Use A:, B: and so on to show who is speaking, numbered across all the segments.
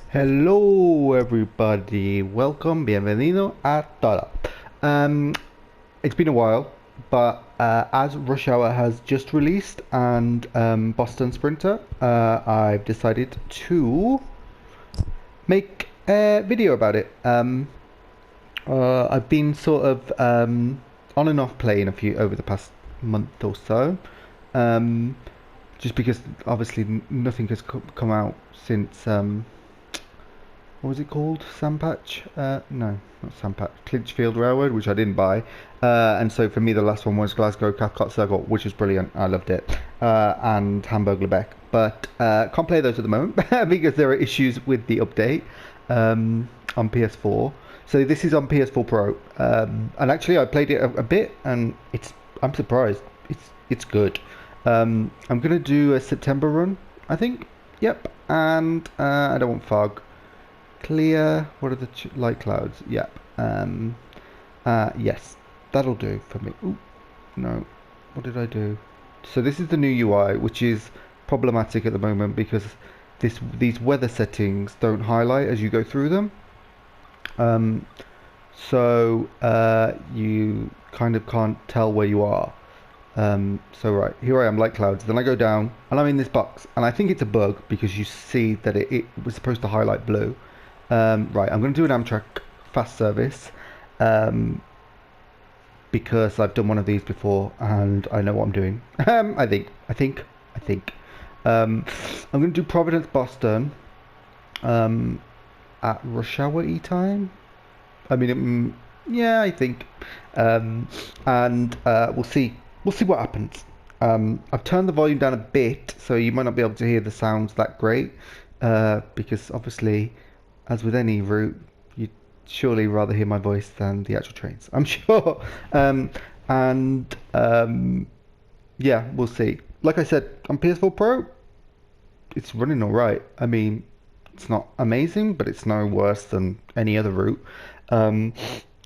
A: Hello everybody, welcome, bienvenido a todos. It's been a while, but as Rush Hour has just released and Boston Sprinter, I've decided to make a video about it. I've been sort of on and off playing a few over the past month or so, um, just because obviously nothing has come out since what was it called? Sandpatch? No, not Sandpatch. Clinchfield Railroad, which I didn't buy. And so for me, the last one was Glasgow Cathcart Circle, which was brilliant. I loved it. And Hamburg Lebeck. But can't play those at the moment because there are issues with the update on PS4. So this is on PS4 Pro. And actually, I played it a bit, and I'm surprised. It's good. I'm gonna do a September run, I think. Yep. And I don't want fog. Clear. What are the light clouds? Yep. Yes, that'll do for me. Ooh, no. What did I do? So this is the new UI, which is problematic at the moment because these weather settings don't highlight as you go through them. So you kind of can't tell where you are. So right, here I am, light clouds. Then I go down, and I'm in this box, and I think it's a bug because you see that it was supposed to highlight blue. Right, I'm going to do an Amtrak fast service because I've done one of these before and I know what I'm doing. I think. I'm going to do Providence, Boston at rush hour time. I mean, yeah, I think. And we'll see. We'll see what happens. I've turned the volume down a bit, so you might not be able to hear the sounds that great because obviously, as with any route, you'd surely rather hear my voice than the actual trains, I'm sure. And yeah, we'll see. Like I said, on PS4 Pro, it's running all right. I mean, it's not amazing, but it's no worse than any other route. And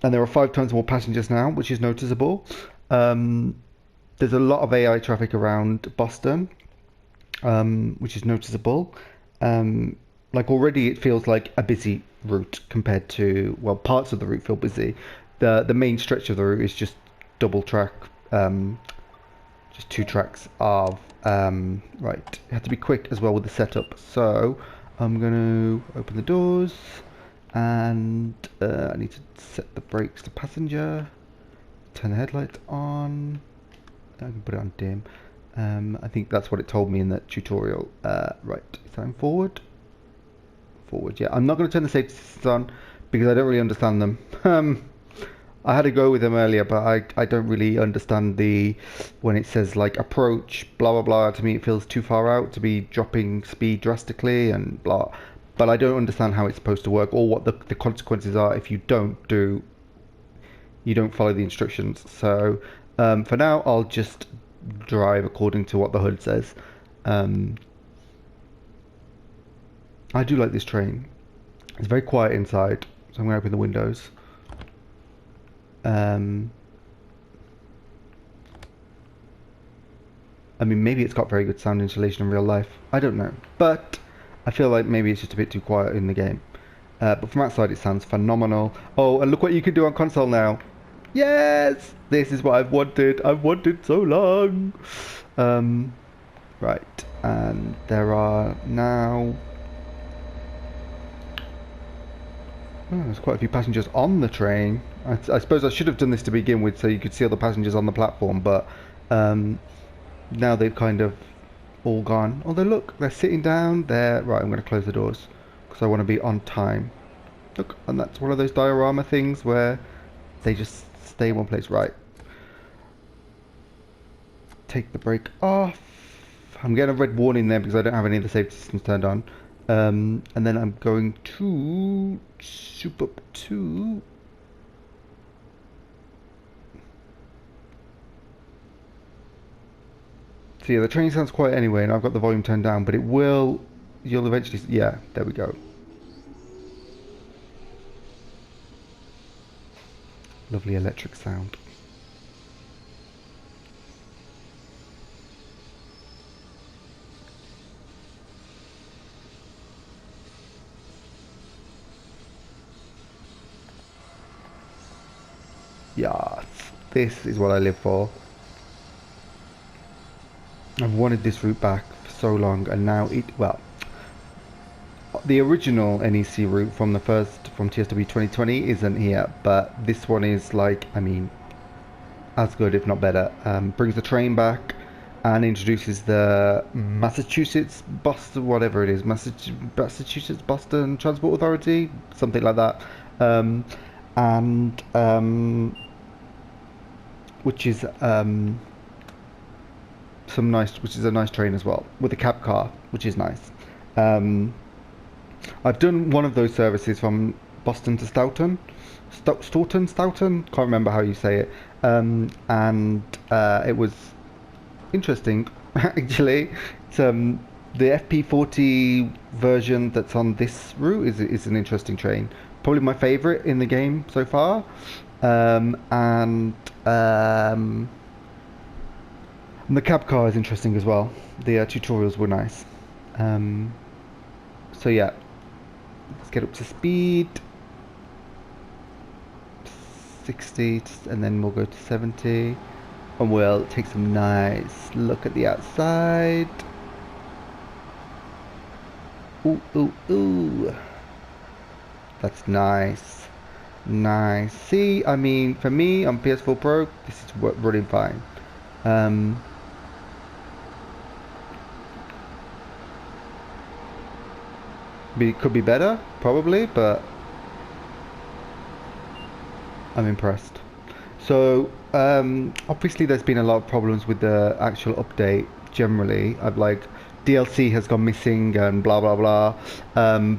A: there are 5 times more passengers now, which is noticeable. There's a lot of AI traffic around Boston, which is noticeable. Like already it feels like a busy route compared to, well, parts of the route feel busy. The main stretch of the route is just double track, just 2 tracks of right. You have to be quick as well with the setup. So I'm going to open the doors and I need to set the brakes to passenger, turn the headlights on. I can put it on dim. I think that's what it told me in that tutorial. Right, so I'm forward. Yeah, I'm not going to turn the safety systems on because I don't really understand them. I had to go with them earlier, but I don't really understand when it says like approach, blah blah blah. To me, it feels too far out to be dropping speed drastically and blah. But I don't understand how it's supposed to work or what the consequences are if you don't follow the instructions. So for now, I'll just drive according to what the hood says. I do like this train. It's very quiet inside, so I'm going to open the windows. I mean, maybe it's got very good sound insulation in real life. I don't know. But I feel like maybe it's just a bit too quiet in the game. But from outside, it sounds phenomenal. Oh, and look what you can do on console now. Yes! This is what I've wanted. I've wanted so long. Right. And there are now... Oh, there's quite a few passengers on the train. I suppose I should have done this to begin with so you could see all the passengers on the platform, but now they've kind of all gone. Although look, they're sitting down there. Right, I'm going to close the doors because I want to be on time. Look, and that's one of those diorama things where they just stay in one place. Right. Take the brake off. I'm getting a red warning there because I don't have any of the safety systems turned on. And then I'm going to soup up to... So yeah, the train sounds quiet anyway, and I've got the volume turned down, but you'll eventually... Yeah, there we go. Lovely electric sound. Yes, this is what I live for. I've wanted this route back for so long, and now well, the original NEC route from TSW 2020 isn't here, but this one is like, I mean, as good if not better. Brings the train back and introduces the Massachusetts Boston, whatever it is, Massachusetts Boston Transport Authority, something like that, and which is which is a nice train as well, with a cab car, which is nice. I've done one of those services from Boston to Stoughton. Stoughton? Can't remember how you say it. And it was interesting, actually. It's, the FP40 version that's on this route is an interesting train. Probably my favourite in the game so far. And the cab car is interesting as well. The tutorials were nice. So yeah, let's get up to speed. 60, and then we'll go to 70. And we'll take some nice look at the outside. Ooh, ooh, ooh. That's nice. Nice. See, I mean, for me, on PS4 Pro, this is running fine. Could be better, probably, but I'm impressed. So, obviously there's been a lot of problems with the actual update generally. I've like, DLC has gone missing and blah blah blah.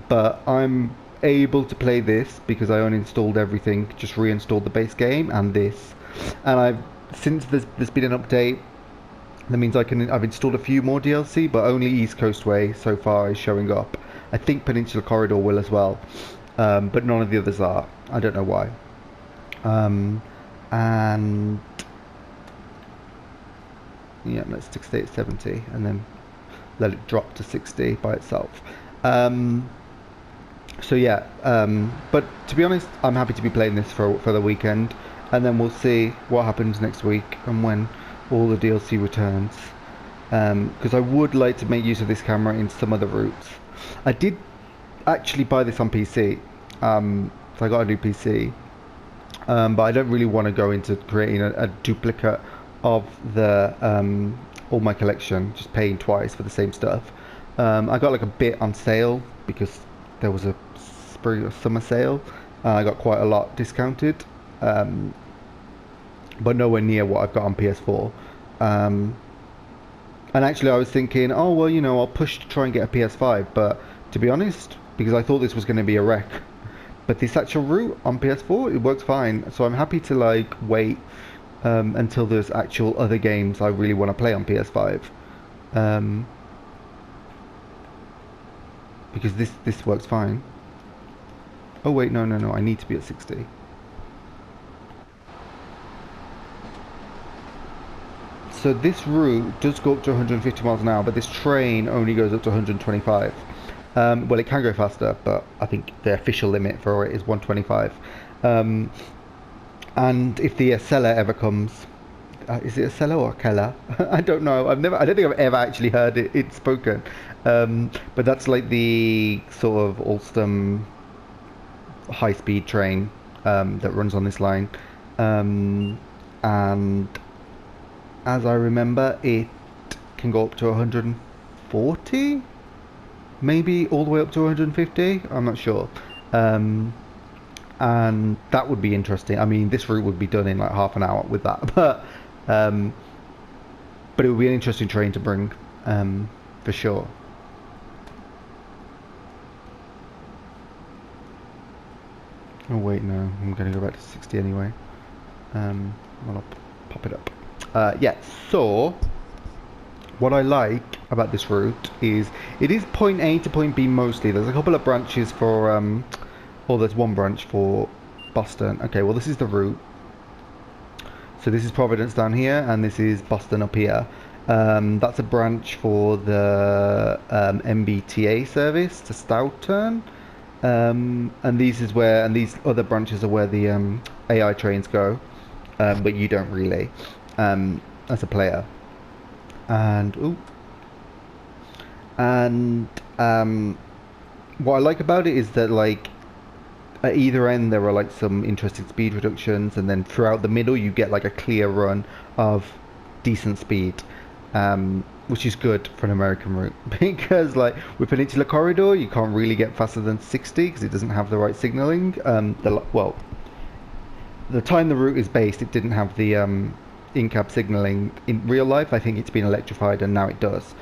A: But I'm able to play this because I uninstalled everything, just reinstalled the base game and this. And since there's been an update, that means I've installed a few more DLC, but only East Coast Way so far is showing up. I think Peninsula Corridor will as well, but none of the others are. I don't know why. And yeah, let's stay at 70 and then let it drop to 60 by itself. So yeah, but to be honest, I'm happy to be playing this for the weekend, and then we'll see what happens next week and when all the DLC returns. Because I would like to make use of this camera in some other routes. I did actually buy this on PC, so I got a new PC. But I don't really want to go into creating a duplicate of the all my collection, just paying twice for the same stuff. I got like a bit on sale because there was a spring or summer sale. I got quite a lot discounted, but nowhere near what I've got on PS4. And actually I was thinking, oh well, you know, I'll push to try and get a PS5, but to be honest, because I thought this was going to be a wreck, but this actual route on PS4, it works fine. So I'm happy to like wait until there's actual other games I really want to play on PS5, because this works fine. Oh wait, no, I need to be at 60. So this route does go up to 150 miles an hour, but this train only goes up to 125. Well, it can go faster, but I think the official limit for it is 125. And if the seller ever comes, is it a seller or a Keller? I don't know. I don't think I've ever actually heard it spoken. But that's like the sort of Alstom high-speed train that runs on this line. And as I remember, it can go up to 140, maybe all the way up to 150. I'm not sure. And that would be interesting. I mean, this route would be done in like half an hour with that, but it would be an interesting train to bring, for sure. Oh wait, no, I'm going to go back to 60 anyway. Well, I'll pop it up. Yeah, so what I like about this route is it is point A to point B mostly. There's a couple of branches for, or there's one branch for Boston. Okay, well this is the route. So this is Providence down here, and this is Boston up here. That's a branch for the MBTA service to Stoughton. And these other branches are where the AI trains go. but you don't really, as a player. And ooh, and what I like about it is that like at either end there are like some interesting speed reductions, and then throughout the middle you get like a clear run of decent speed, which is good for an American route because like with Peninsula Corridor you can't really get faster than 60 because it doesn't have the right signaling. The time the route is based, it didn't have the in-cab signaling in real life. I think it's been electrified and now it does.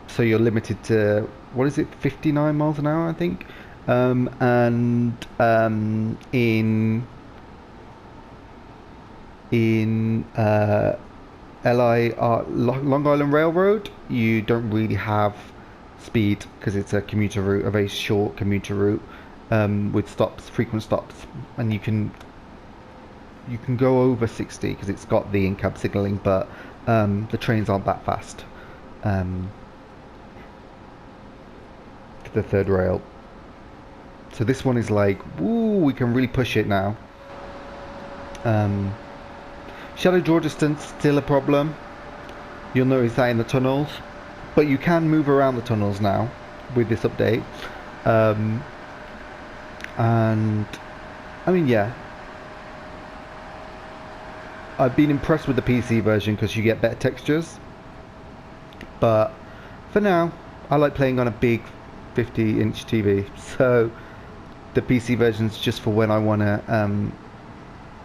A: So you're limited to, what is it, 59 miles an hour, I think. And in Long Island Railroad, you don't really have speed because it's a commuter route, a very short commuter route, with stops, frequent stops, and you can go over 60 because it's got the in-cab signaling, but the trains aren't that fast. The third rail. So this one is like, ooh, we can really push it now. Shadow draw distance still a problem. You'll notice that in the tunnels, but you can move around the tunnels now with this update. And I mean, yeah, I've been impressed with the PC version because you get better textures. But for now, I like playing on a big 50-inch TV, so the PC version's just for when I want to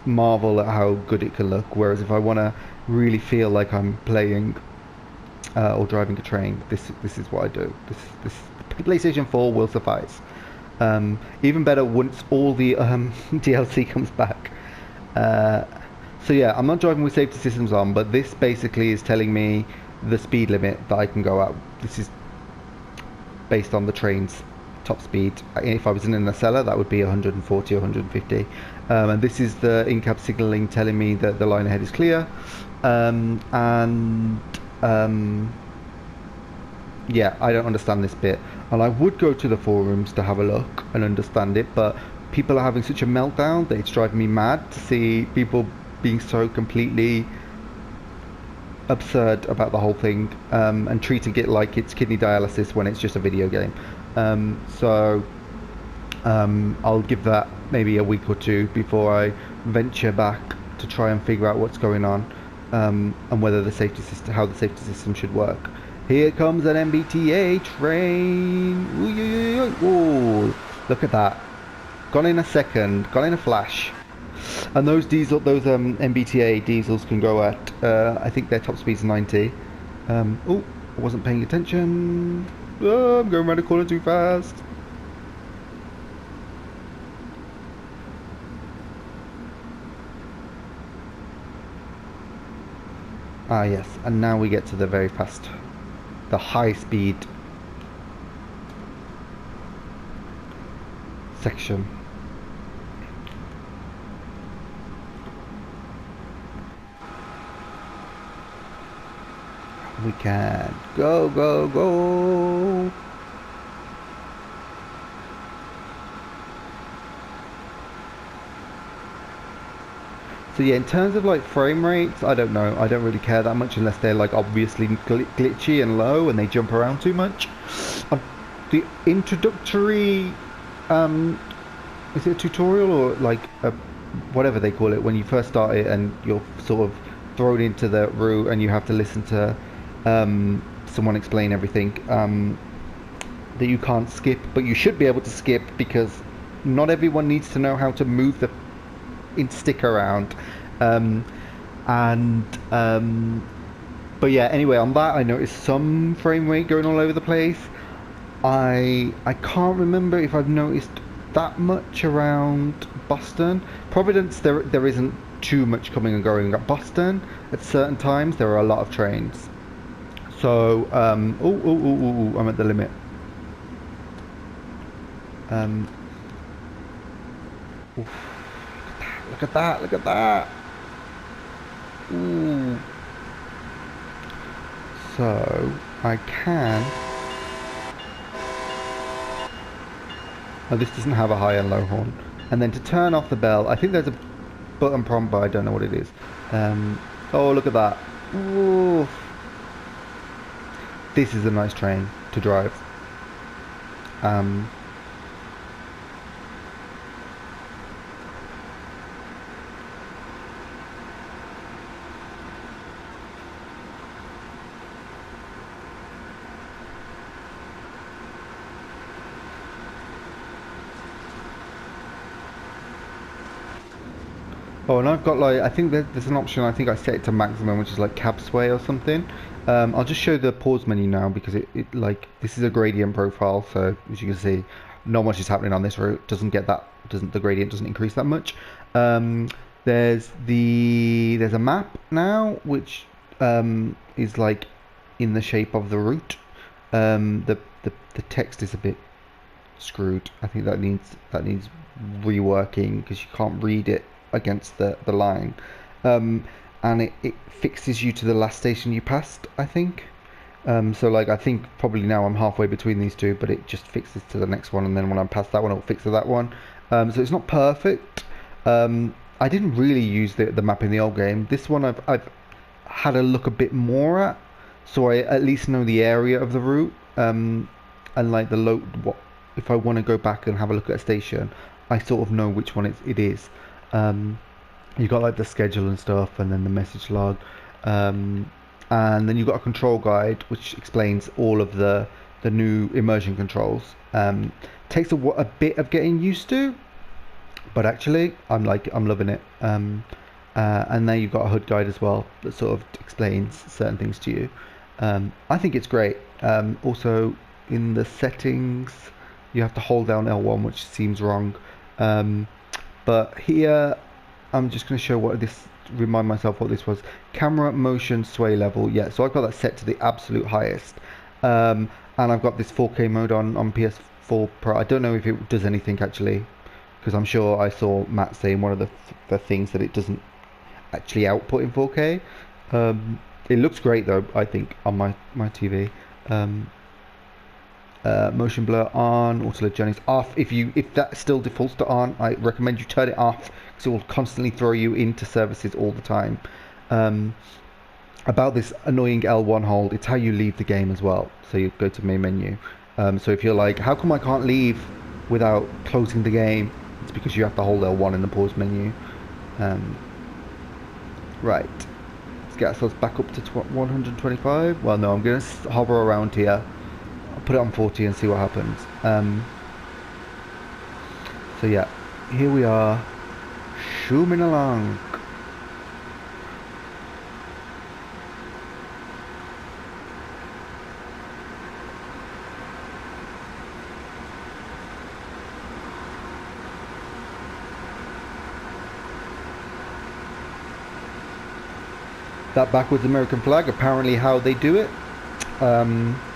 A: marvel at how good it can look. Whereas if I want to really feel like I'm playing or driving a train, this is what I do. This PlayStation 4 will suffice. Even better once all the DLC comes back. So yeah, I'm not driving with safety systems on, but this basically is telling me the speed limit that I can go at. This is based on the train's top speed. If I was in a cellar, that would be 140 or 150. And this is the in-cab signaling telling me that the line ahead is clear. Yeah, I don't understand this bit. And I would go to the forums to have a look and understand it, but people are having such a meltdown that it's driving me mad to see people being so completely absurd about the whole thing, and treating it like it's kidney dialysis when it's just a video game. I'll give that maybe a week or two before I venture back to try and figure out what's going on, and whether the safety system, how the safety system should work. Here comes an MBTA train. Ooh, look at that. Gone in a second. Gone in a flash. And those MBTA diesels can go at, I think their top speed is 90. Oh, I wasn't paying attention. Oh, I'm going around the corner too fast. Ah yes, and now we get to the very fast, the high speed section. We can go, go, go. So yeah, in terms of like frame rates, I don't know. I don't really care that much unless they're like obviously glitchy and low and they jump around too much. The introductory, is it a tutorial or like whatever they call it when you first start it and you're sort of thrown into the route and you have to listen to someone explain everything, that you can't skip, but you should be able to skip because not everyone needs to know how to move the stick around. But yeah, anyway, on that I noticed some frame rate going all over the place. I can't remember if I've noticed that much around Boston. Providence, there isn't too much coming and going. At Boston, at certain times there are a lot of trains. So I'm at the limit. Look at that, look at that. Ooh. So I can. Oh, this doesn't have a high and low horn. And then to turn off the bell, I think there's a button prompt, but I don't know what it is. Oh, look at that. Ooh. This is a nice train to drive. Um, Oh, and I've got like, I think there's an option, I think I set it to maximum, which is like cab sway or something. I'll just show the pause menu now because it like, this is a gradient profile, so as you can see, not much is happening on this route. The gradient doesn't increase that much. Um, there's a map now, which is like in the shape of the route. The text is a bit screwed. I think that needs reworking because you can't read it against the line, and it fixes you to the last station you passed, I think. So like I think probably now I'm halfway between these two, but it just fixes to the next one, and then when I'm past that one, it'll fix to that one. So it's not perfect. I didn't really use the map in the old game. This one I've had a look a bit more at, so I at least know the area of the route. And like what if I want to go back and have a look at a station, I sort of know which one it is. You got like the schedule and stuff, and then the message log, and then you've got a control guide which explains all of the new immersion controls. Takes a bit of getting used to, but actually I'm loving it. And then you've got a HUD guide as well that sort of explains certain things to you. I think it's great. Also, in the settings, you have to hold down L1, which seems wrong. But here, I'm just going to show remind myself what this was. Camera motion sway level. Yeah, so I've got that set to the absolute highest. And I've got this 4K mode on PS4 Pro. I don't know if it does anything actually, because I'm sure I saw Matt saying one of the things that it doesn't actually output in 4K. It looks great though, I think, on my TV. Motion blur on, auto journeys off. If that still defaults to on, I recommend you turn it off because it will constantly throw you into services all the time. About this annoying L1 hold, it's how you leave the game as well. So you go to main menu. So if you're like, how come I can't leave without closing the game? It's because you have to hold L1 in the pause menu. Right. Let's get ourselves back up to 125. Well, no, I'm going to hover around here. I'll put it on 40 and see what happens. So yeah, here we are, zooming along. That backwards American flag, apparently how they do it.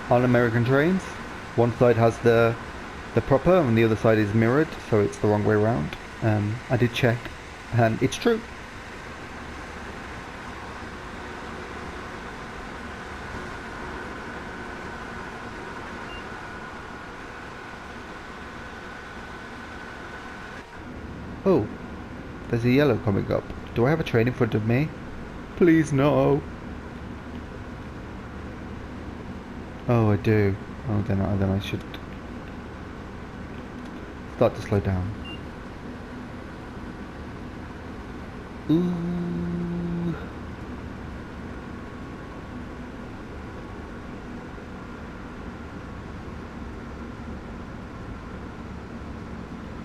A: On American trains, one side has the proper and the other side is mirrored, so it's the wrong way around. I did check and it's true. Oh, there's a yellow coming up. Do I have a train in front of me? Please no. Oh, I do. Oh, then I should start to slow down. Ooh.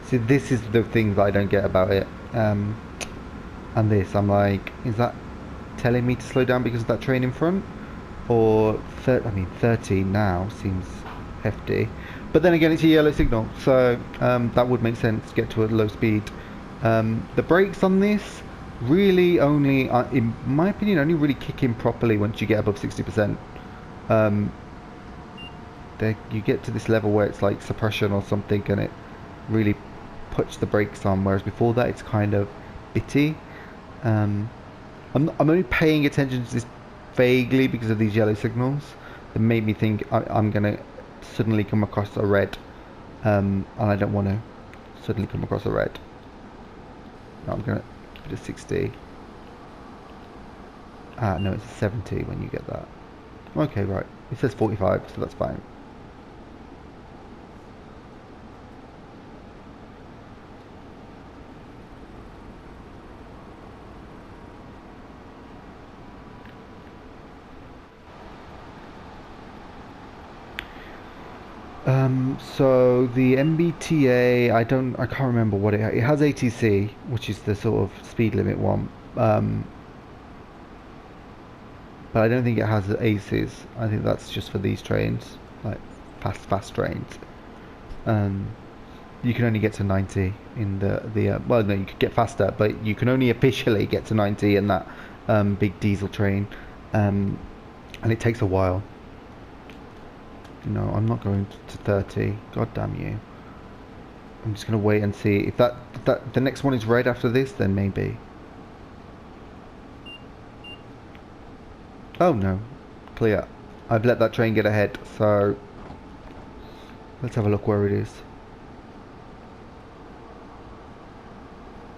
A: See, this is the thing that I don't get about it. And this, I'm like, is that telling me to slow down because of that train in front? Or 30 now seems hefty, but then again it's a yellow signal, so that would make sense to get to a low speed. The brakes on this really only, in my opinion, only really kick in properly once you get above 60%. You get to this level where it's like suppression or something and it really puts the brakes on, whereas before that it's kind of bitty. I'm only paying attention to this vaguely because of these yellow signals that made me think I'm gonna suddenly come across a red, and I don't want to suddenly come across a red. No, I'm gonna it a 60. Ah, no, it's a 70 when you get that. Okay, right. It says 45, so that's fine. So the MBTA, I can't remember what it has ATC, which is the sort of speed limit one. But I don't think it has the ACEs. I think that's just for these trains, like fast trains. You can only get to 90 in the well, no, you could get faster, but you can only officially get to 90 in that big diesel train, and it takes a while. No, I'm not going to 30. God damn you. I'm just going to wait and see. If the next one is red after this, then maybe. Oh no. Clear. I've let that train get ahead, so let's have a look where it is.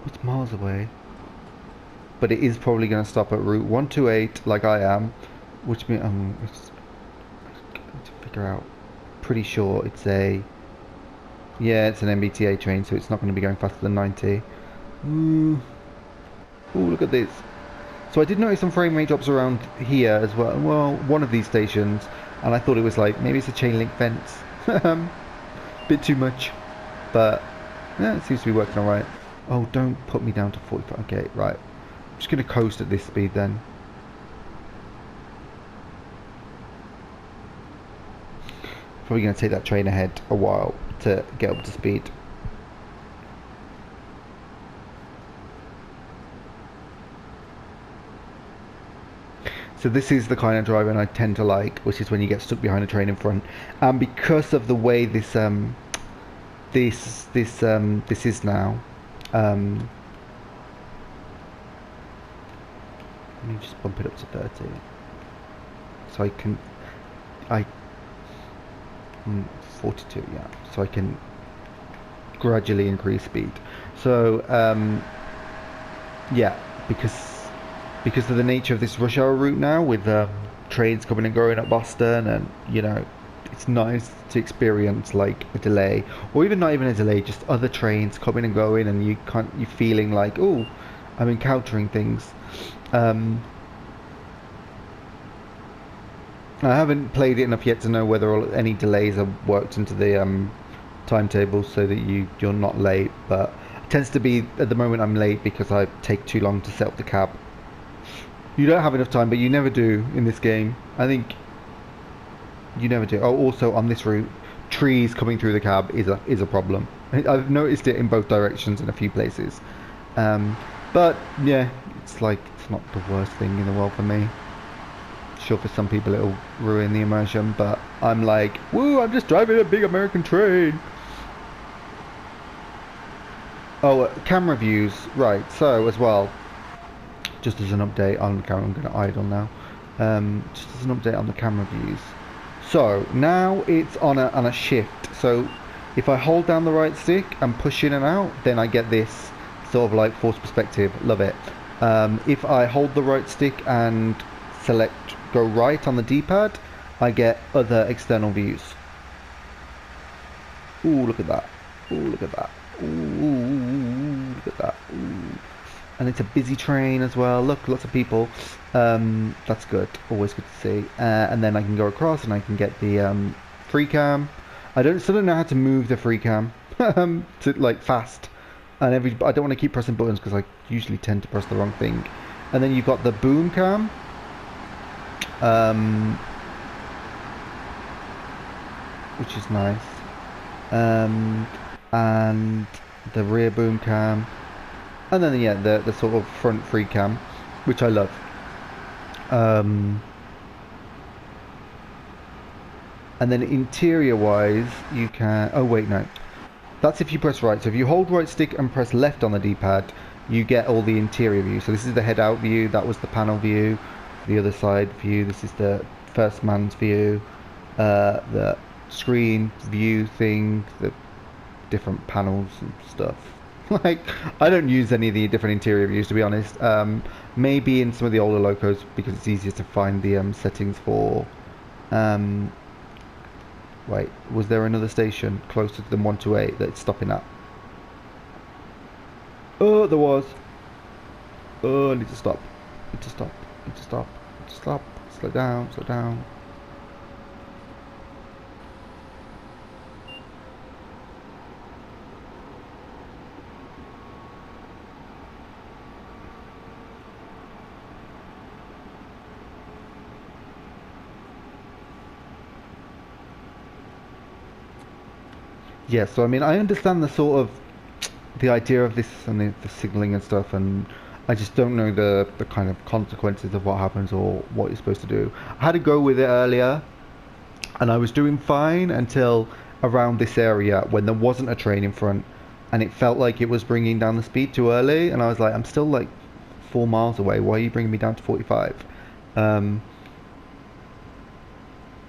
A: It's miles away. But it is probably going to stop at route 128, like I am, which means it's to figure out. Pretty sure it's yeah, it's an MBTA train, so it's not going to be going faster than 90. Ooh, look at this. So I did notice some frame rate drops around here as well. Well, one of these stations, and I thought it was like maybe it's a chain link fence. Bit too much, but yeah, it seems to be working all right. Oh, don't put me down to 45. Okay, right. I'm just going to coast at this speed then. Probably going to take that train ahead a while to get up to speed. So this is the kind of driving I tend to like, which is when you get stuck behind a train in front. And because of the way this is now, let me just bump it up to 30. So I can, 42, yeah. So I can gradually increase speed. So yeah, because of the nature of this rush hour route now, with trains coming and going at Boston, and you know, it's nice to experience like a delay, or even not even a delay, just other trains coming and going, and you're feeling like, oh, I'm encountering things. I haven't played it enough yet to know whether any delays are worked into the timetable so that you're not late, but it tends to be at the moment I'm late because I take too long to set up the cab. You don't have enough time, but you never do in this game. I think you never do. Oh, also on this route, trees coming through the cab is a problem. I've noticed it in both directions in a few places. But yeah, it's not the worst thing in the world for me. Sure, for some people it'll ruin the immersion, but I'm like, woo, I'm just driving a big American train. Oh, camera views, right. So as well, just as an update on the camera, I'm going to idle now. Just as an update on the camera views. So now it's on a shift. So if I hold down the right stick and push in and out, then I get this sort of like forced perspective. Love it. If I hold the right stick and go right on the D-pad, I get other external views. Ooh, look at that. Ooh, look at that. Ooh, look at that. Ooh. And it's a busy train as well. Look, lots of people. That's good. Always good to see. And then I can go across and I can get the free cam. I still don't know how to move the free cam to like fast. And I don't want to keep pressing buttons because I usually tend to press the wrong thing. And then you've got the boom cam. Which is nice. And the rear boom cam. And then yeah, the sort of front free cam, which I love. And then interior wise, you can, oh wait, no, that's if you press right. So if you hold right stick and press left on the D-pad, you get all the interior view. So this is the head out view, that was the panel view, the other side view, this is the first man's view, the screen view thing, the different panels and stuff. Like, I don't use any of the different interior views, to be honest. Maybe in some of the older locos because it's easier to find the settings for. Um, wait, was there another station closer than 128 that it's stopping at? Oh, there was. Oh, I need to stop. Need to stop. Need to stop. Need to stop. Slow down. Slow down. Yeah, so I mean, I understand the sort of the idea of this and the signaling and stuff, and I just don't know the kind of consequences of what happens or what you're supposed to do. I had to go with it earlier, and I was doing fine until around this area when there wasn't a train in front, and it felt like it was bringing down the speed too early, and I was like, I'm still like 4 miles away. Why are you bringing me down to 45? Um,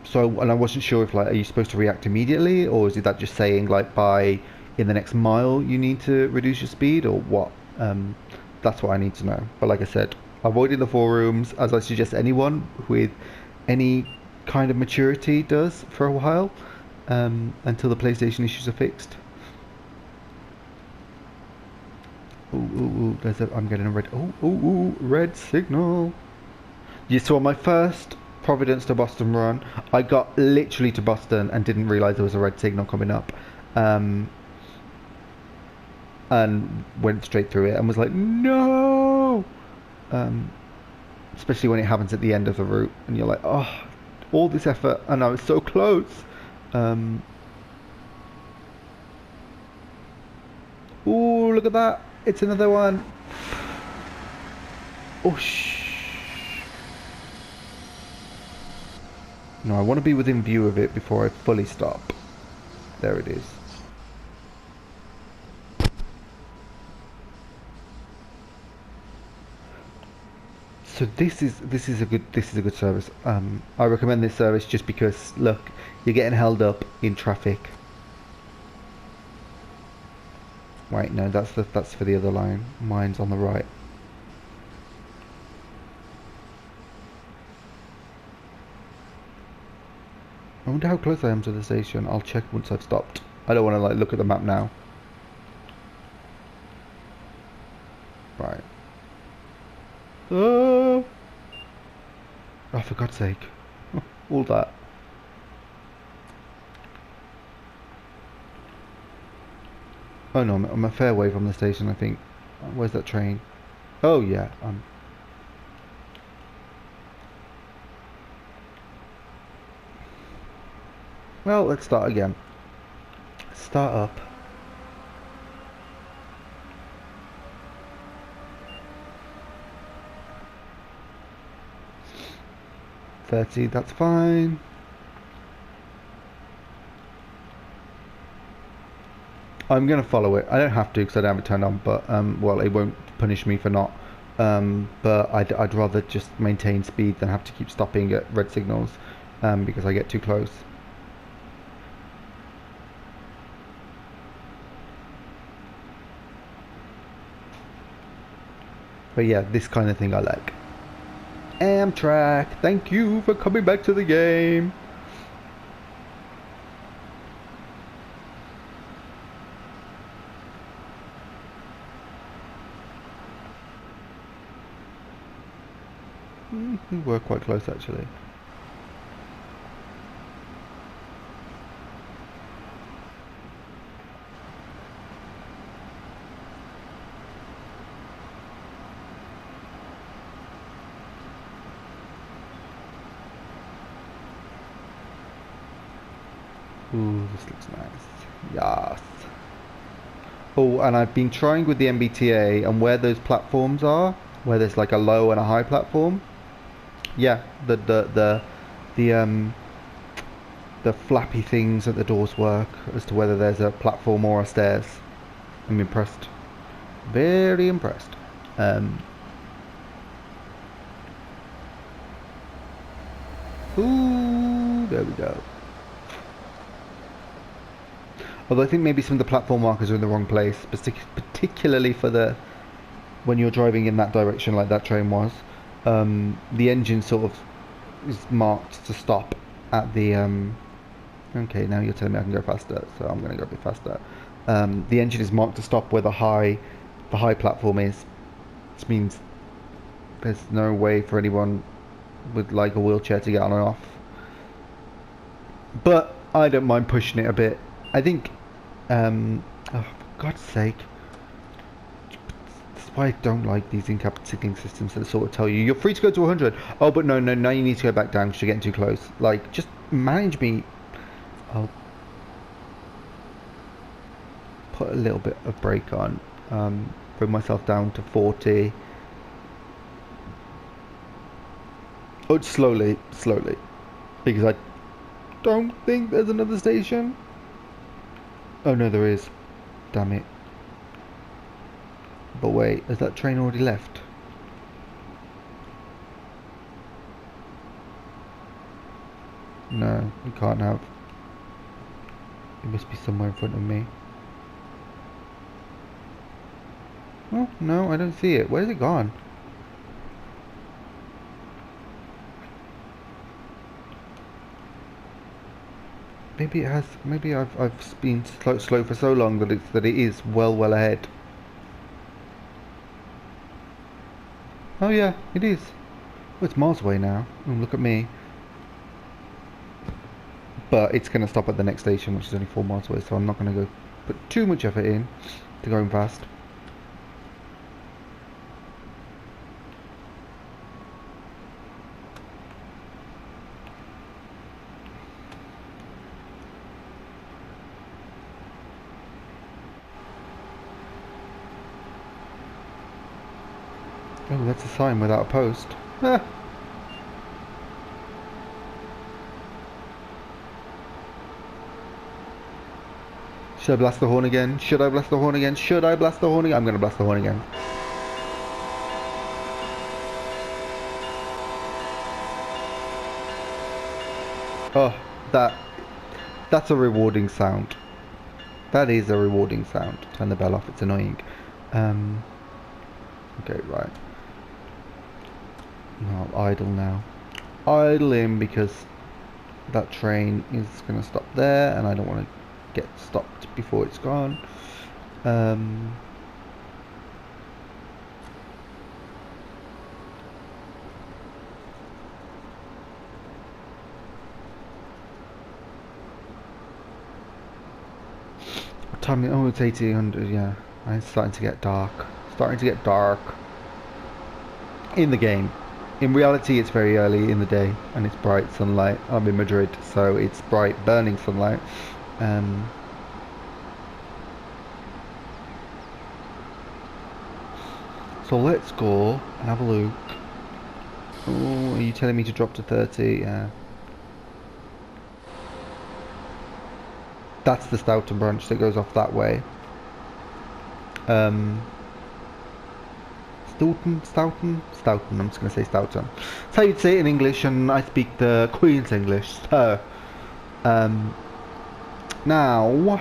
A: So, and I wasn't sure if like, are you supposed to react immediately, or is it that just saying like by in the next mile you need to reduce your speed, or what? That's what I need to know. But like I said, avoiding the forums, as I suggest anyone with any kind of maturity does for a while, until the PlayStation issues are fixed. Ooh, ooh, ooh, I'm getting a red. Ooh, ooh, ooh, red signal. You saw my first Providence to Boston run. I got literally to Boston and didn't realise there was a red signal coming up. Um, and went straight through it and was like, no! Um, especially when it happens at the end of the route and you're like, oh, all this effort and I was so close. Um, ooh, look at that. It's another one. Oh, shh. No, I want to be within view of it before I fully stop. There it is. So this is a good service. I recommend this service just because look, you're getting held up in traffic. Right, no, that's for the other line. Mine's on the right. I wonder how close I am to the station. I'll check once I've stopped. I don't want to like look at the map now. Right. Oh, for God's sake. All that. Oh no, I'm a fair way from the station, I think. Where's that train? Oh yeah, well, let's start again. Start up. 30, that's fine. I'm going to follow it. I don't have to because I don't have it turned on, but, well, it won't punish me for not. But I'd rather just maintain speed than have to keep stopping at red signals, because I get too close. But yeah, this kind of thing I like. Amtrak, thank you for coming back to the game. We were quite close actually. Ooh, this looks nice. Yes. Oh, and I've been trying with the MBTA and where those platforms are, where there's like a low and a high platform. Yeah, the the flappy things at the doors work as to whether there's a platform or a stairs. I'm impressed. Very impressed. Ooh, there we go. Although I think maybe some of the platform markers are in the wrong place, particularly for the when you're driving in that direction like that train was. The engine sort of is marked to stop at the okay, now you're telling me I can go faster, so I'm going to go a bit faster. The engine is marked to stop where the high platform is. This means there's no way for anyone with like a wheelchair to get on and off. But I don't mind pushing it a bit. I think, oh, for God's sake. That's why I don't like these in-cab signaling systems that sort of tell you, you're free to go to 100. Oh, but no, now you need to go back down because you're getting too close. Like, just manage me. I'll put a little bit of brake on. Bring myself down to 40. Oh, slowly. Because I don't think there's another station. Oh no, there is. Damn it. But wait, has that train already left? No, you can't have. It must be somewhere in front of me. Oh, no, I don't see it. Where's it gone? Maybe it has. Maybe I've been slow for so long that it is well ahead. Oh yeah, it is. Oh, it's miles away now. Oh, look at me. But it's going to stop at the next station, which is only 4 miles away, so I'm not going to go put too much effort in to going fast. Oh, that's a sign without a post. Ah. Should I blast the horn again? Should I blast the horn again? Should I blast the horn again? I'm going to blast the horn again. Oh, that's a rewarding sound. That is a rewarding sound. Turn the bell off, it's annoying. Okay, right. No, I'll idle now. Idle in because that train is going to stop there and I don't want to get stopped before it's gone. Time, oh, it's 1800, yeah. It's starting to get dark. Starting to get dark. In the game. In reality, it's very early in the day, and it's bright sunlight. I'm in Madrid, so it's bright, burning sunlight. So let's go and have a look. Oh, are you telling me to drop to 30? Yeah. That's the Stoughton branch that goes off that way. Stoughton, I'm just going to say Stoughton. That's how you'd say it in English, and I speak the Queen's English. So, now,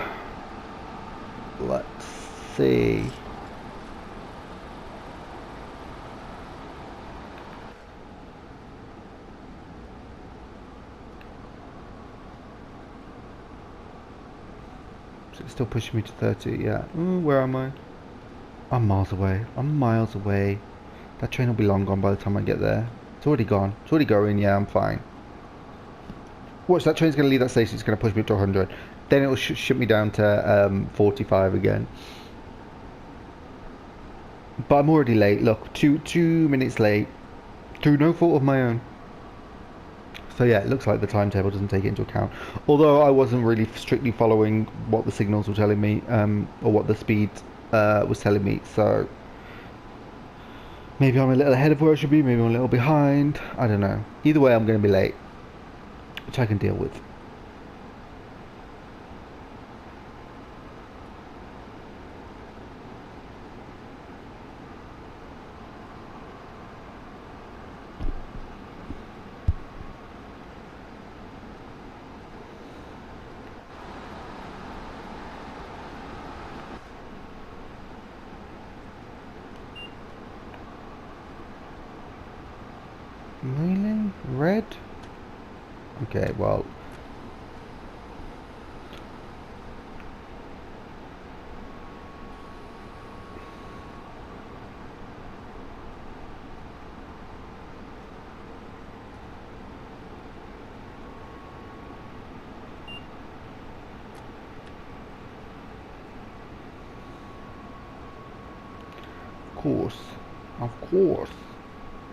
A: let's see. So it's still pushing me to 30, yeah. Ooh, where am I? I'm miles away. I'm miles away. That train will be long gone by the time I get there. It's already gone. It's already going. Yeah, I'm fine. Watch, that train's going to leave that station. It's going to push me up to 100. Then it will shut me down to 45 again. But I'm already late. Look, two minutes late. Through no fault of my own. So yeah, it looks like the timetable doesn't take it into account. Although I wasn't really strictly following what the signals were telling me, or what the speed was telling me. So maybe I'm a little ahead of where I should be, maybe I'm a little behind. I don't know. Either way, I'm going to be late, which I can deal with. Okay, well. Of course,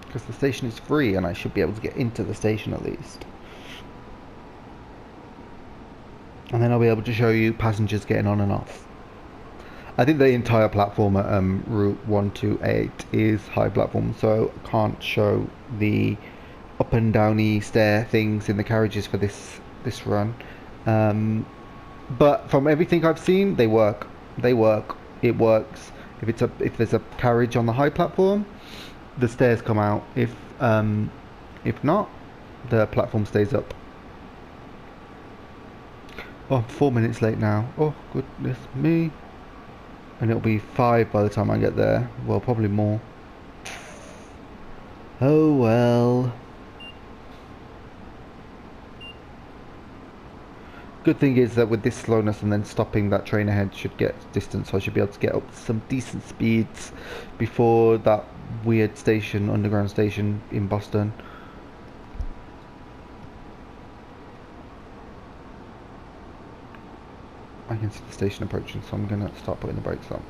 A: because the station is free and I should be able to get into the station at least. And then I'll be able to show you passengers getting on and off. I think the entire platform at Route 128 is high platform, so I can't show the up and downy stair things in the carriages for this run. But from everything I've seen, they work. They work. It works. If there's a carriage on the high platform, the stairs come out. If not, the platform stays up. Oh, 4 minutes late now. Oh, goodness me. And it'll be 5 by the time I get there. Well, probably more. Oh well. Good thing is that with this slowness and then stopping, that train ahead should get distance, so I should be able to get up to some decent speeds before that weird station, underground station in Boston. I can see the station approaching, so I'm gonna start putting the brakes on.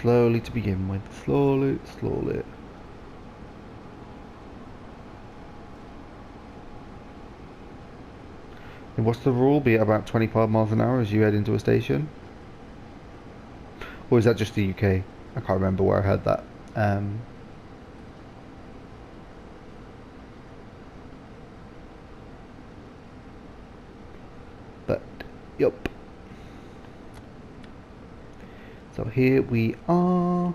A: Slowly to begin with. Slowly, slowly. And what's the rule? Be at about 25 miles an hour as you head into a station? Or is that just the UK? I can't remember where I heard that. But, yup. So here we are.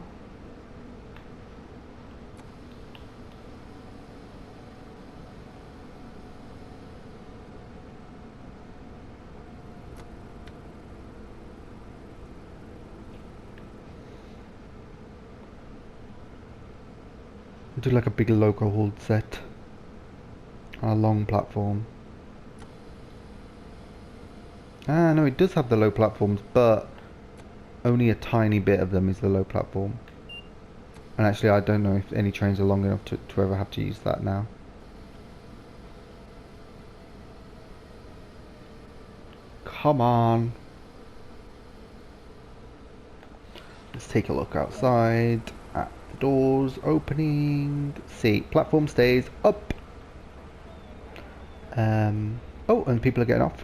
A: Do like a big local hold set on a long platform. Ah, no, it does have the low platforms, but only a tiny bit of them is the low platform. And actually, I don't know if any trains are long enough to ever have to use that now. Come on. Let's take a look outside at the doors opening. See, platform stays up. Oh, and people are getting off.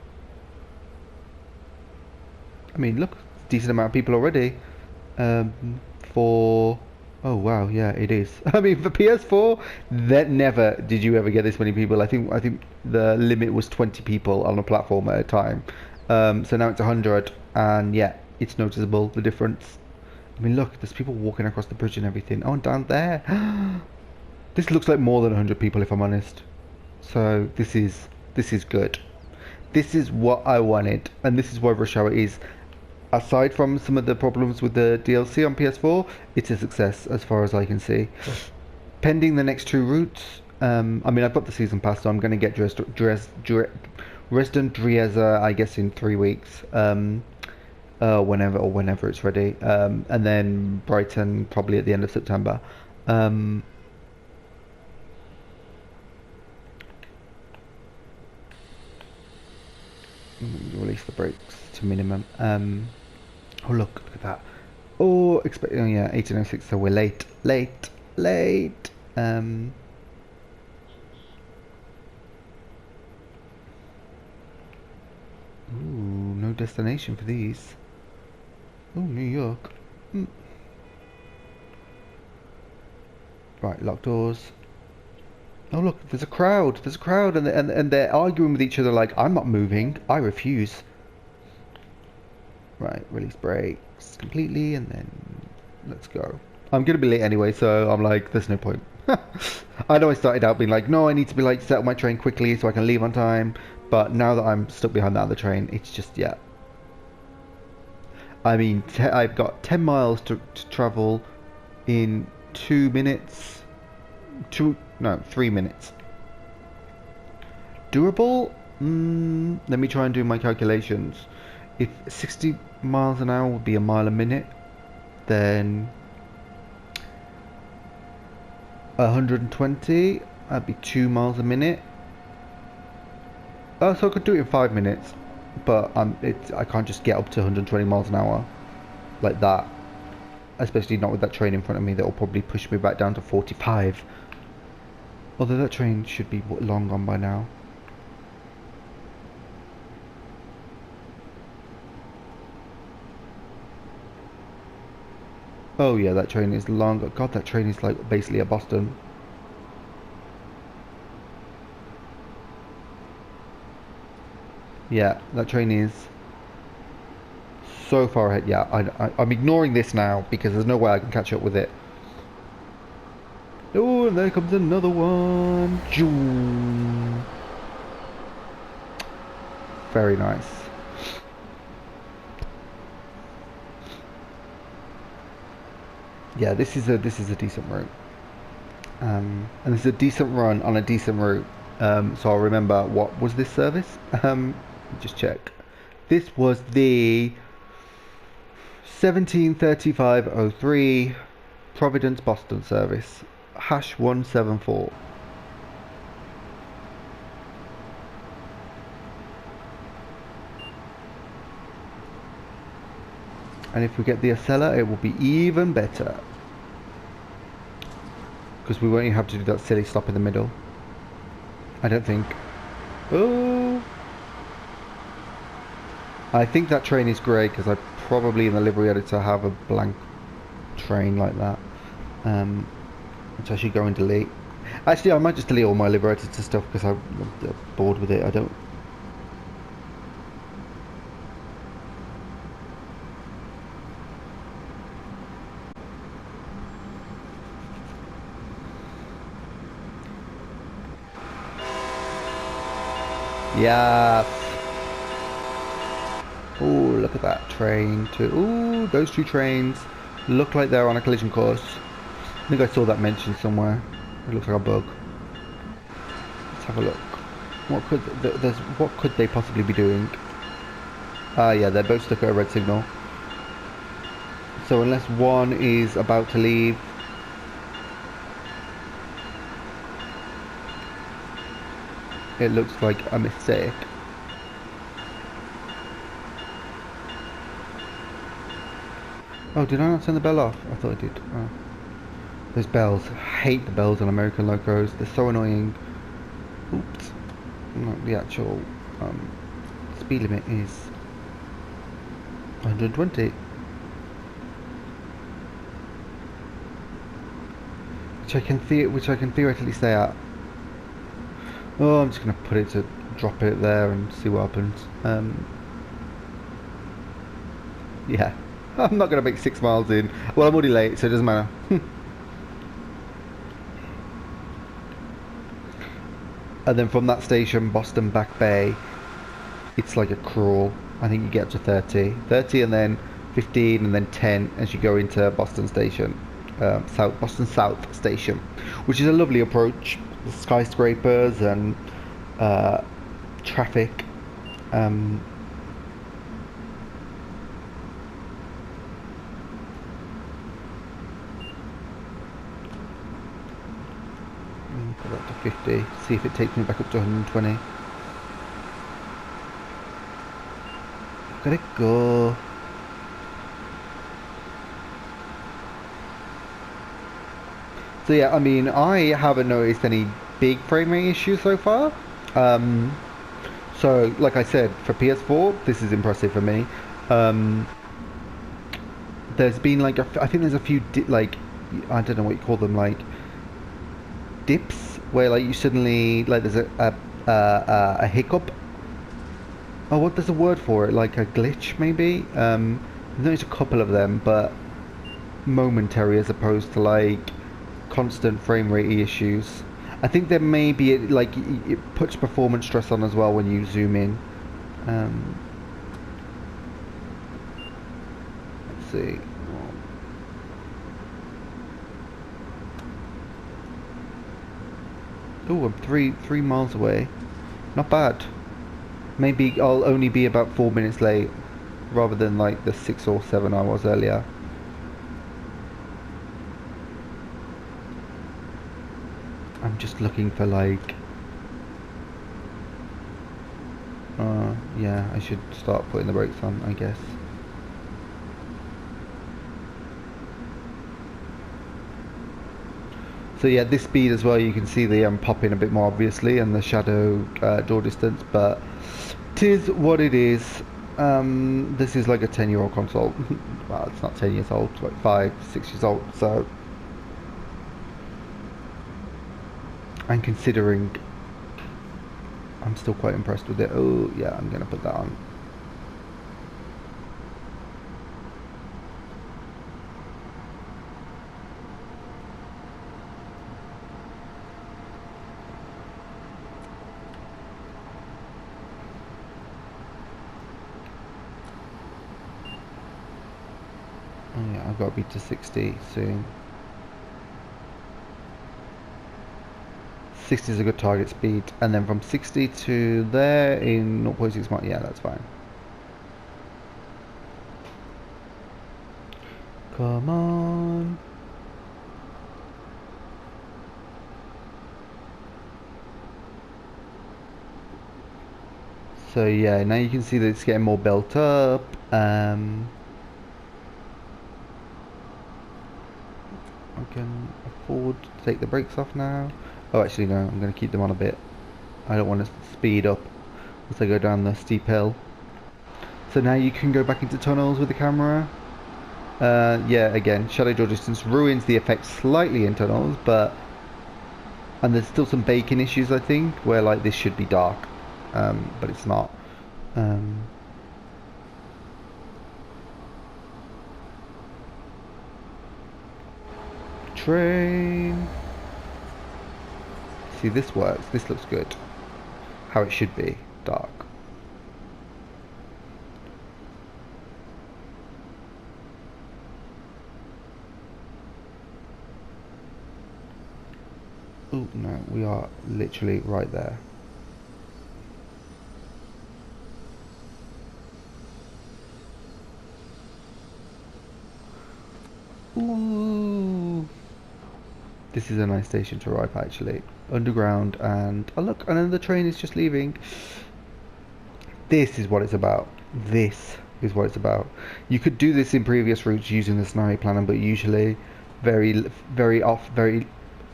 A: I mean, look, decent amount of people already. For oh wow, yeah, it is. I mean, for PS4, that never did you ever get this many people. I think the limit was 20 people on a platform at a time. So now it's 100, and yeah, it's noticeable the difference. I mean, look, there's people walking across the bridge and everything. Oh, and down there. This looks like more than 100 people, if I'm honest. So this is good. This is what I wanted, and this is why Rush Hour is. Aside from some of the problems with the DLC on PS4, it's a success as far as I can see. Pending the next 2 routes, I mean, I've got the season pass, so I'm going to get Dresden Dresden, I guess, in 3 weeks. Whenever it's ready, and then Brighton probably at the end of September. Release the brakes to minimum. Oh look at that. Oh, yeah, 1806. So we're late. Ooh, no destination for these. Oh, New York. Right, locked doors. Oh look, there's a crowd. And they're arguing with each other like, I'm not moving. I refuse. Right, release brakes completely, and then let's go. I'm gonna be late anyway, so I'm like, there's no point. I know I started out being like, no, I need to be like settle my train quickly so I can leave on time. But now that I'm stuck behind that other train, it's just yeah. I mean, I've got 10 miles to travel in 2 minutes. No, 3 minutes. Durable? Let me try and do my calculations. If 60 miles an hour would be a mile a minute, then 120, that'd be 2 miles a minute. Oh, so I could do it in 5 minutes, but I can't just get up to 120 miles an hour like that. Especially not with that train in front of me that will probably push me back down to 45. Although that train should be long gone by now. Oh yeah, that train is long. God, that train is like basically a Boston. Yeah, that train is so far ahead. Yeah, I'm ignoring this now because there's no way I can catch up with it. Oh, and there comes another one. Joom. Very nice. Yeah, this is a decent route. And this is a decent run on a decent route. So I'll remember, what was this service? Just check. This was the 173503 Providence Boston service. #174. And if we get the Acela, it will be even better. Because we won't even have to do that silly stop in the middle. I don't think. Oh! I think that train is great because I probably in the livery editor have a blank train like that. Which I should go and delete. Actually, I might just delete all my livery editor stuff because I'm bored with it. I don't. Yeah. Oh, look at that train too. Oh, those two trains look like they're on a collision course. I think I saw that mentioned somewhere. It looks like a bug. Let's have a look. What could they possibly be doing? Ah, yeah, they're both stuck at a red signal. So unless one is about to leave, it looks like a mistake. Oh, did I not turn the bell off? I thought I did. Oh. Those bells. I hate the bells on American locos. They're so annoying. Oops. No, the actual speed limit is 120. Which I can theoretically stay at. Oh, I'm just gonna drop it there and see what happens. Yeah. I'm not going to make 6 miles in. Well, I'm already late, so it doesn't matter. And then from that station, Boston Back Bay, it's like a crawl. I think you get up to 30. 30 and then 15 and then 10 as you go into Boston Station. Boston South Station. Which is a lovely approach. The skyscrapers and traffic. Put that to 50, see if it takes me back up to 120. Look at it go. So yeah, I mean, I haven't noticed any big frame rate issues so far. So like I said, for PS4, this is impressive for me. There's been like, I think there's a few, like, I don't know what you call them, like, dips where like you suddenly like there's a hiccup. Oh, what there's a word for it? Like a glitch maybe. There's a couple of them, but momentary as opposed to like constant frame rate issues. I think there may be like it puts performance stress on as well when you zoom in. Let's see. Oh, I'm three miles away. Not bad. Maybe I'll only be about 4 minutes late, rather than like the 6 or 7 I was earlier. I'm just looking for like... yeah, I should start putting the brakes on, I guess. So yeah, this speed as well, you can see the popping a bit more obviously, and the shadow draw distance, but it is what it is. This is like a 10-year-old console. Well, it's not 10 years old, it's like 5, 6 years old, so... And considering, I'm still quite impressed with it. Oh yeah, I'm gonna put that on. Oh yeah, I've got to be to 60 soon. 60 is a good target speed, and then from 60 to there in 0.6 miles, yeah, that's fine. Come on. So yeah, now you can see that it's getting more built up. I can afford to take the brakes off now. Oh, actually no, I'm going to keep them on a bit. I don't want to speed up as I go down the steep hill. So now you can go back into tunnels with the camera. Yeah, again, shadow draw distance ruins the effect slightly in tunnels, but... And there's still some baking issues, I think, where like this should be dark, but it's not. Train. See, this works. This looks good. How it should be, dark. Oh no, we are literally right there. Ooh. This is a nice station to arrive actually. Underground, and oh look, and then the train is just leaving. This is what it's about. This is what it's about. You could do this in previous routes using the scenario planner, but usually it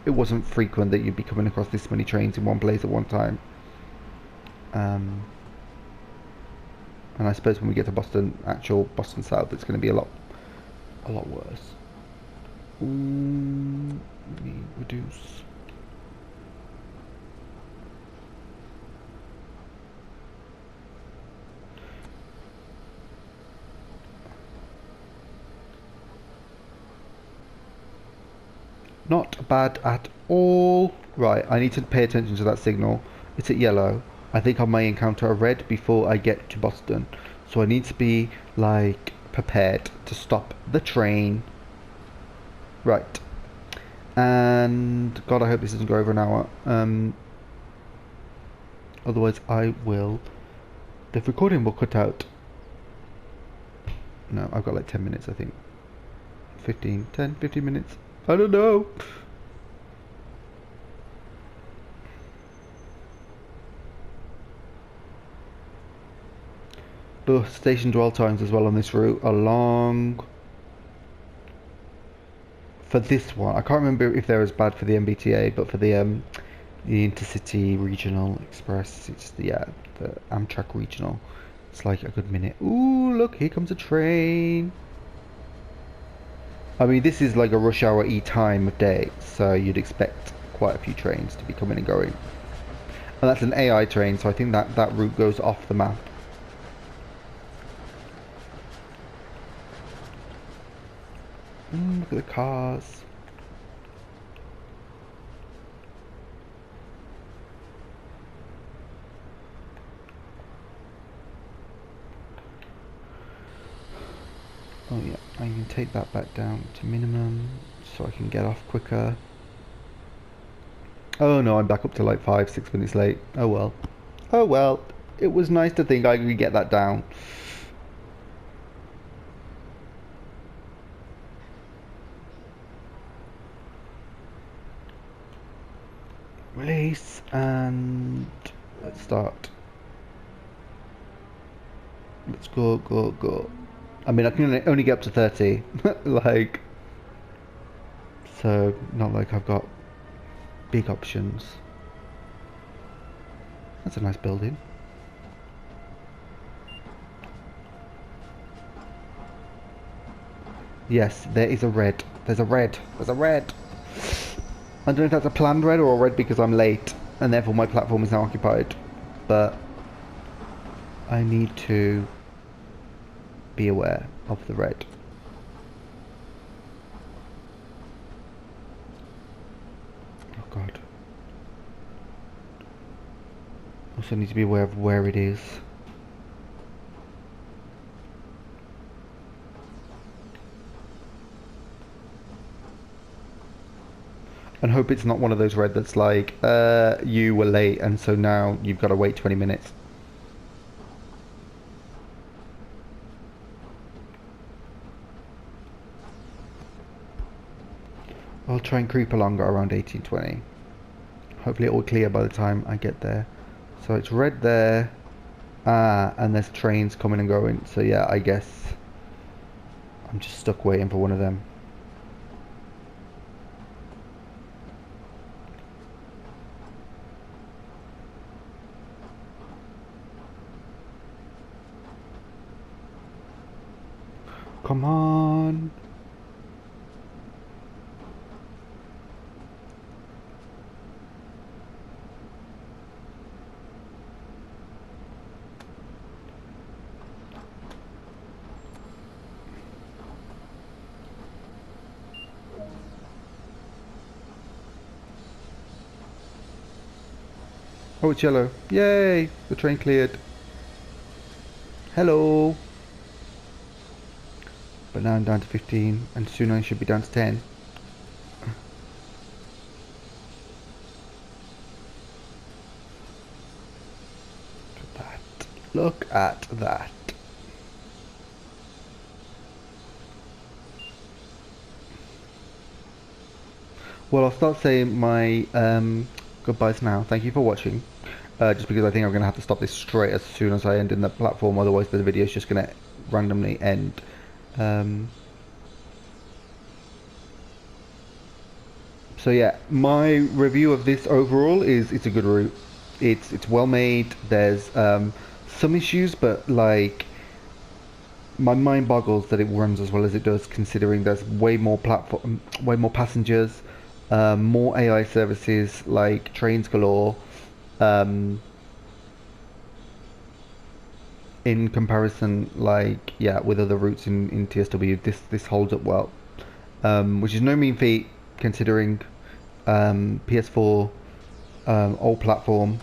A: wasn't frequent that you'd be coming across this many trains in one place at one time. And I suppose when we get to Boston, actual Boston South, it's going to be a lot worse. Ooh, reduce. Not bad at all. Right, I need to pay attention to that signal. It's at yellow. I think I may encounter a red before I get to Boston. So I need to be, like, prepared to stop the train. Right. And, God, I hope this doesn't go over an hour. Otherwise I will... The recording will cut out. No, I've got like 10 minutes, I think. 15 minutes. I don't know. The station dwell times as well on this route are long. For this one, I can't remember if they're as bad for the MBTA, but for the Intercity Regional Express, it's the Amtrak Regional. It's like a good minute. Ooh, look, here comes a train. I mean, this is like a rush hour time of day, so you'd expect quite a few trains to be coming and going. And that's an AI train, so I think that route goes off the map. Look at the cars. Oh yeah, I can take that back down to minimum so I can get off quicker. Oh no, I'm back up to like 5, 6 minutes late. Oh well. Oh well. It was nice to think I could get that down. Release and let's start. Let's go, go, go. I mean, I can only get up to 30. Like, so not like I've got big options. That's a nice building. Yes, there is a red. There's a red. There's a red. I don't know if that's a planned red or a red because I'm late and therefore my platform is now occupied. But I need to be aware of the red. Oh god. Also need to be aware of where it is. And hope it's not one of those red that's like, you were late and so now you've got to wait 20 minutes. I'll try and creep along at around 18:20. Hopefully it will clear by the time I get there. So it's red there. Ah, and there's trains coming and going. So yeah, I guess I'm just stuck waiting for one of them. Come on. Oh, it's yellow. Yay! The train cleared. Hello. But now I'm down to 15 and soon I should be down to 10. Look at that. Look at that. Well, I'll start saying my goodbyes now. Thank you for watching. Just because I think I'm going to have to stop this straight as soon as I end in the platform, otherwise the video is just going to randomly end. So yeah, my review of this overall is it's a good route. It's well made. There's some issues, but like my mind boggles that it runs as well as it does, considering there's way more platform, way more passengers, more AI services like trains galore. In comparison, like yeah, with other routes in TSW, this holds up well, which is no mean feat considering PS4 old platform.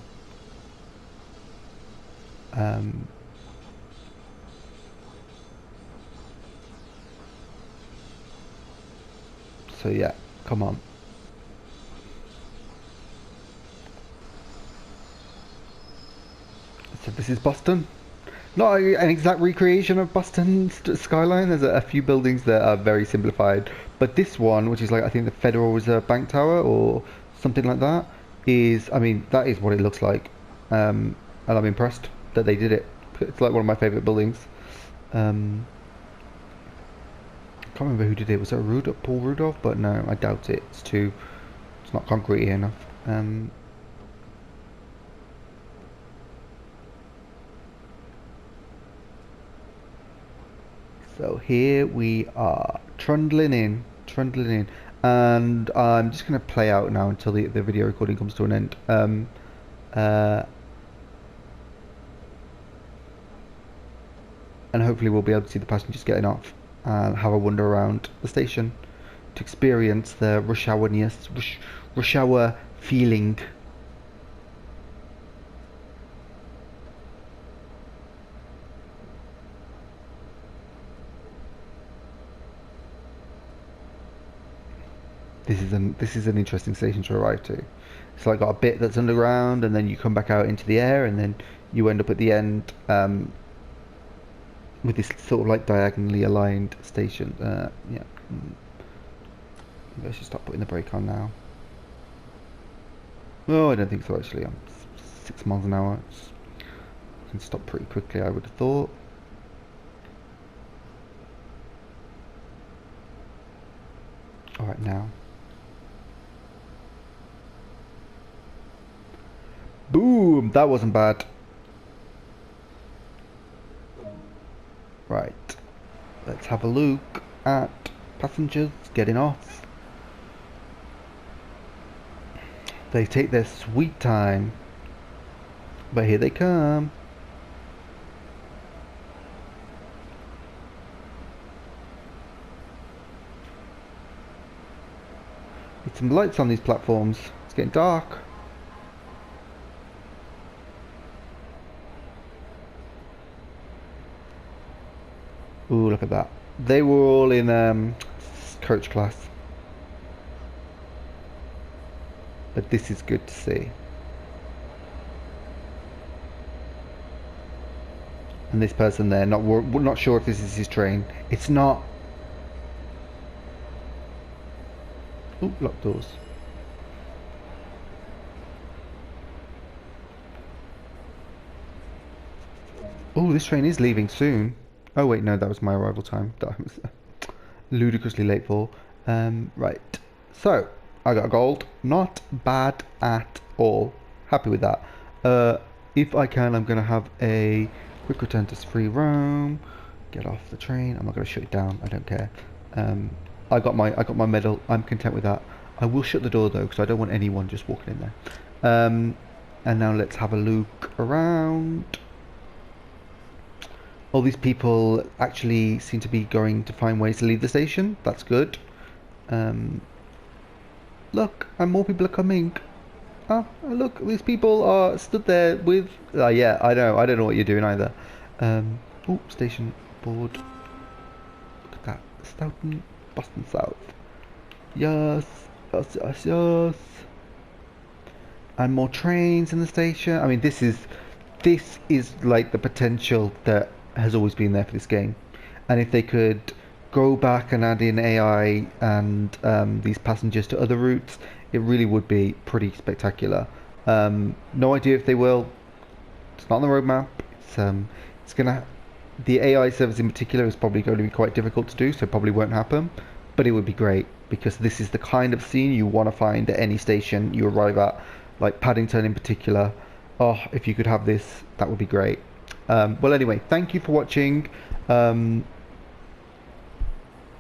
A: Um, so yeah, come on. So this is Boston. Not an exact recreation of Boston skyline. There's a few buildings that are very simplified, but this one, which is like I think the Federal Reserve Bank Tower or something like that, is I mean that is what it looks like, and I'm impressed that they did it. It's like one of my favourite buildings. I can't remember who did it. Was it Paul Rudolph? But no, I doubt it. It's not concrete enough. So here we are, trundling in, and I'm just going to play out now until the video recording comes to an end. And hopefully we'll be able to see the passengers getting off and have a wander around the station to experience the rush hour feeling. This is an interesting station to arrive to. It's like got a bit that's underground, and then you come back out into the air, and then you end up at the end with this sort of like diagonally aligned station. Yeah. Maybe I should start putting the brake on now. Oh, I don't think so actually. I'm 6 miles an hour. I can stop pretty quickly, I would have thought. Alright, now. Boom! That wasn't bad. Right. Let's have a look at passengers getting off. They take their sweet time. But here they come. Need some lights on these platforms. It's getting dark. Ooh, look at that. They were all in coach class. But this is good to see. And this person there, not sure if this is his train. It's not. Ooh, locked doors. Oh, this train is leaving soon. Oh wait, no, that was my arrival time. That I was ludicrously late for. Right. So, I got a gold. Not bad at all. Happy with that. If I can, I'm going to have a quick return to free roam. Get off the train. I'm not going to shut it down. I don't care. I got my medal. I'm content with that. I will shut the door though, because I don't want anyone just walking in there. And now let's have a look around. All these people actually seem to be going to find ways to leave the station. That's good. Look, and more people are coming. Oh, look, these people are stood there with... yeah, I know. I don't know what you're doing either. Oh, station board. Look at that. Stoughton, Boston South. Yes, yes, yes, yes. And more trains in the station. I mean, this is like the potential that has always been there for this game. And if they could go back and add in AI and these passengers to other routes, it really would be pretty spectacular. No idea if they will. It's not on the roadmap. It's gonna. The AI service in particular is probably going to be quite difficult to do, so it probably won't happen. But it would be great, because this is the kind of scene you want to find at any station you arrive at, like Paddington in particular. Oh, if you could have this, that would be great. Well, anyway, thank you for watching.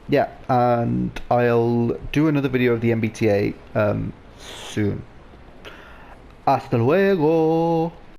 A: Yeah, and I'll do another video of the MBTA soon. Hasta luego.